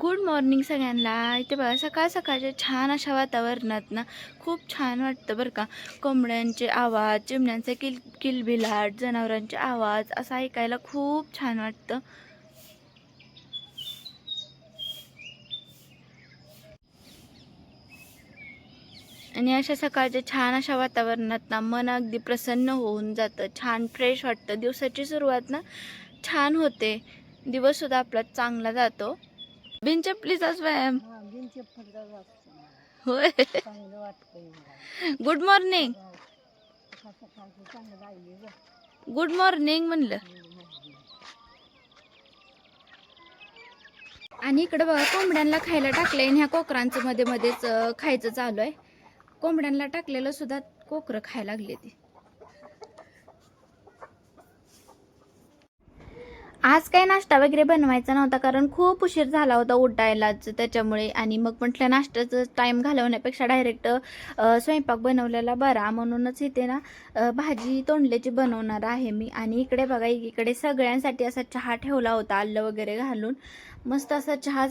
Good morning सगळ्यांना. इथे बघा सकाळ सकाळच्या छान अशा वातावरणात ना खूप छान वाटतं बरं का. कोंबड्यांचे आवाज, चिमण्यांचे किलबिलाट, जनावरांचे आवाज असं ऐकायला खूप छान वाटतं. आणि अशा सकाळच्या छान अशा वातावरणात ना मन अगदी प्रसन्न होऊन जातं, छान फ्रेश वाटतं. दिवसाची सुरुवात ना छान होते, दिवससुद्धा आपला चांगला जातो. बिनचपलीचाच व्यायाम. होय. Good morning. गुड मॉर्निंग म्हणलं. आणि इकडे बघा कोंबड्यांना खायला टाकलंय आणि ह्या कोकरांचं मध्ये मध्येच खायचं चालू आहे. कोंबड्यांना टाकलेलं सुद्धा कोकरं खायला लागले ती. आज काय नाश्ता वगैरे बनवायचा नव्हता कारण खूप उशीर झाला होता उठायलाच त्याच्यामुळे. आणि मग म्हटलं नाश्त्याचं टाईम घालवण्यापेक्षा डायरेक्ट स्वयंपाक बनवलेला बरा, म्हणूनच इथे ना भाजी तोंडल्याची बनवणार आहे मी. आणि इकडे बघा इकडे सगळ्यांसाठी असा चहा ठेवला होता आलं वगैरे घालून. मस्त असा चहा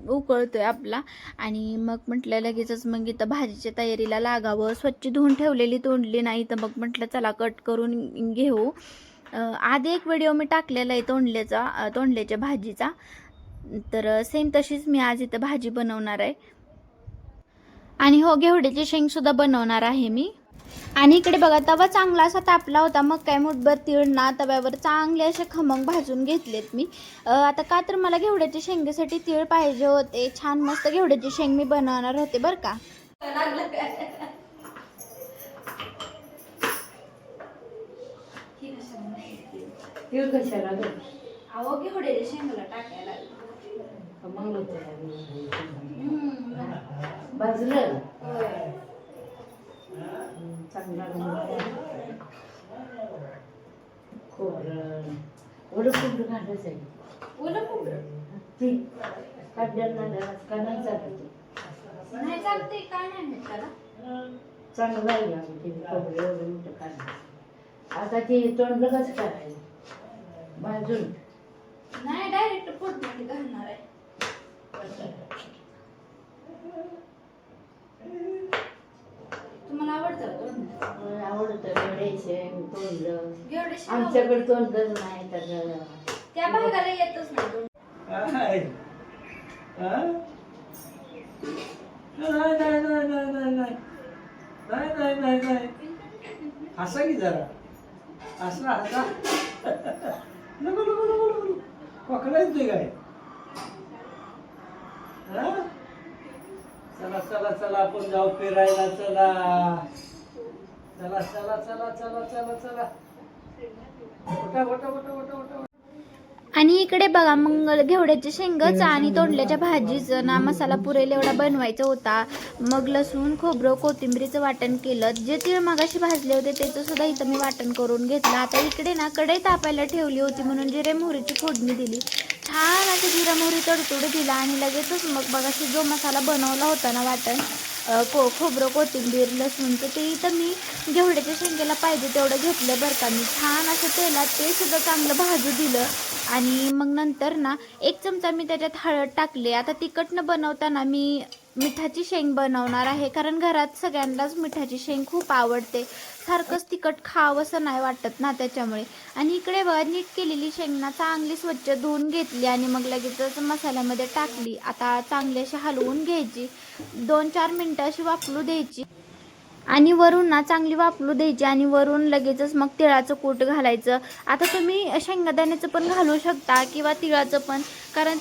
उकळतोय आपला. आणि मग म्हटलं लगेचच मग इथं भाजीच्या तयारीला लागावं. स्वच्छ धुवून ठेवलेली तोंडली नाही तर मग म्हटलं चला कट करून घेऊ. आधी एक व्हिडिओ मी टाकलेला आहे तोंडल्याच्या भाजीचा, तर सेम तशीच मी आज इथं भाजी बनवणार आहे. आणि हो, घेवड्याची शेंग सुद्धा बनवणार आहे मी. आणि इकडे बघा तवा चांगला असा तापला होता, मग काय मुठभर तीळ ना तव्यावर चांगले असे खमंग भाजून घेतलेत मी. आता का तर मला घेवड्याच्या शेंगेसाठी तीळ पाहिजे होते. छान मस्त घेवड्याची शेंग मी बनवणार होते बरं का. तीळ कशाला अहो घेवड्याच्या शेंगाला टाकायला भाजलं चांगला खोबरं ओलं खोबरं घालायचं आहे. ओलं खोबरं ती काढल्याला का नाही चालत? नाही चालते, काय नाही त्याला. चांगलं आहे आमची खोबरं एवढं मोठं काढलं. आता ते तोंडलं कसं करायचं? भाजून नाही, डायरेक्ट फोडणी घालणार आहे. तुम्हाला आवडतं? आवडतं शेंग तोंडलं. घेवडे शेंग आमच्याकडे तोंडलं नाही तर त्या भागाला येतच नाही. हसा की जरा हसा हसा. नको नको नको नको पकडा येतोय काय? चला चला चला आपण जाऊ फिरायला. चला चला चला चला चला चला चला. उठा उठा उठा उठा उठा. आणि इकडे बघा मग घेवड्याच्या शेंगाचा आणि तोंडल्याच्या भाजीचं ना मसाला पुरेल एवढा बनवायचा होता. मग लसूण खोबरं कोथिंबीरीचं वाटण केलं. जे तीळ मगाशी भाजले होते त्याचं सुद्धा इथं मी वाटण करून घेतलं. आता इकडे ना कढई तापायला ठेवली होती म्हणून जिरे मोहरीची फोडणी दिली. छान असं जिरा मोहरी तडतड दिला आणि लगेचच मग बघा जो मसाला बनवला होता ना वाटण, खोबरं कोथिंबीर लसूणचं, ते इथं मी घेवड्याच्या शेंगेला पाहिजे तेवढं घेतलं बरं का. मी छान असं तेलात ते सुद्धा चांगलं भाजू दिलं. आणि मग नंतर ना 1 चमचा मी त्याच्यात हळद टाकले. आता तिखट न बनवताना मी मिठाची शेंग बनवणार आहे कारण घरात सगळ्यांनाच मिठाची शेंग खूप आवडते. सारखंच तिखट खावंसं नाही वाटत ना त्याच्यामुळे. आणि इकडे बघा नीट केलेली शेंगना चांगली स्वच्छ धुवून घेतली आणि मग लगेचच मसाल्यामध्ये टाकली. आता चांगली अशी हलवून घ्यायची, 2-4 मिनटं अशी वाफलू द्यायची. आणि वरून ना चांगली वाफलू द्यायची आणि वरून लगेचच मग तिळाचं कूट घालायचं. आता तुम्ही शेंगदाण्याचं पण घालू शकता किंवा तिळाचं पण, कारण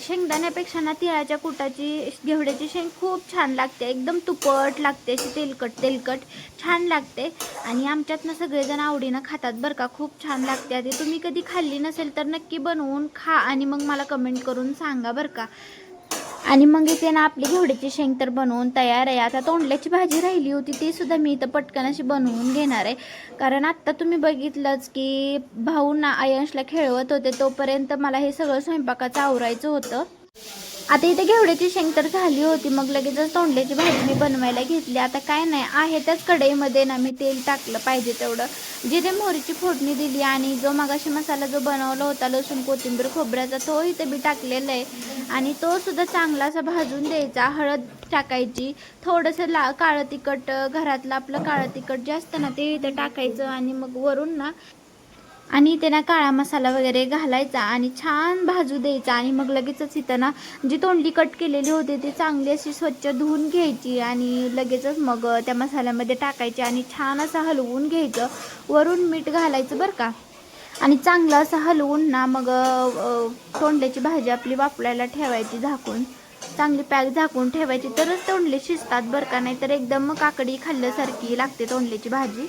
शेंगदाण्यापेक्षा ना तिळाच्या कुटाची घेवड्याची शेंग खूप छान लागते. एकदम तुपट लागते, अशी तेलकट छान लागते. आणि आमच्यात ना सगळेजण आवडीनं खातात बरं का, खूप छान लागते. आधी तुम्ही कधी खाल्ली नसेल तर नक्की बनवून खा आणि मग मला कमेंट करून सांगा बरं का. आणि मग इथे ना आपली घेवड्याची शेंग तर बनवून तयार आहे. आता तोंडल्याची भाजी राहिली होती ती सुद्धा मी इथं पटकन अशी बनवून घेणार आहे. कारण आत्ता तुम्ही बघितलंच की भाऊ ना आयंशला खेळवत होते, तोपर्यंत मला हे सगळं स्वयंपाकाचं आवरायचं होतं. आता इथे घेवड्याची शेंग तर झाली होती, मग लगेचच तोंडल्याची भाजी मी बनवायला घेतली. आता काय नाही आहे त्याच कढईमध्ये ना मी तेल टाकलं पाहिजे तेवढं, जिरे मोहरीची फोडणी दिली आणि जो मगाशी मसाला जो बनवला होता लसूण कोथिंबीर खोबऱ्याचा तो इथे मी टाकलेला आहे आणि तो सुद्धा चांगला असा भाजून द्यायचा. हळद टाकायची, थोडंसं काळं तिखट, घरातलं आपलं काळं तिखट जे असतं ना ते इथे टाकायचं आणि मग वरून ना आणि इथे ना काळा मसाला वगैरे घालायचा आणि छान भाजू द्यायचा आणि मग लगेचच इथं ना जी तोंडली कट केलेली होती ती चांगली अशी स्वच्छ धुवून घ्यायची आणि लगेचच मग त्या मसाल्यामध्ये टाकायची आणि छान असं हलवून घ्यायचं. वरून मीठ घालायचं बरं का आणि चांगलं असं हलवून ना मग तोंडल्याची भाजी आपली वाफलायला ठेवायची झाकून, चांगली पॅक झाकून ठेवायची, तरच तोंडले शिजतात बरं का, नाही तर एकदम काकडी खाल्ल्यासारखी लागते तोंडल्याची भाजी.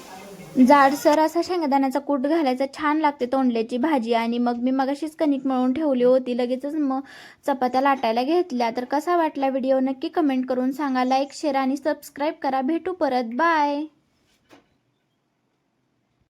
जाडसर असा शेंगदाण्याचा कूट घालायचा, छान लागते तोंडल्याची भाजी. आणि मग मी मगाशीच कणिक मळून ठेवली होती, लगेचच मग चपात्या लाटायला घेतल्या. तर कसा वाटला व्हिडिओ नक्की कमेंट करून सांगा, लाईक शेअर आणि सबस्क्राईब करा. भेटू परत, बाय.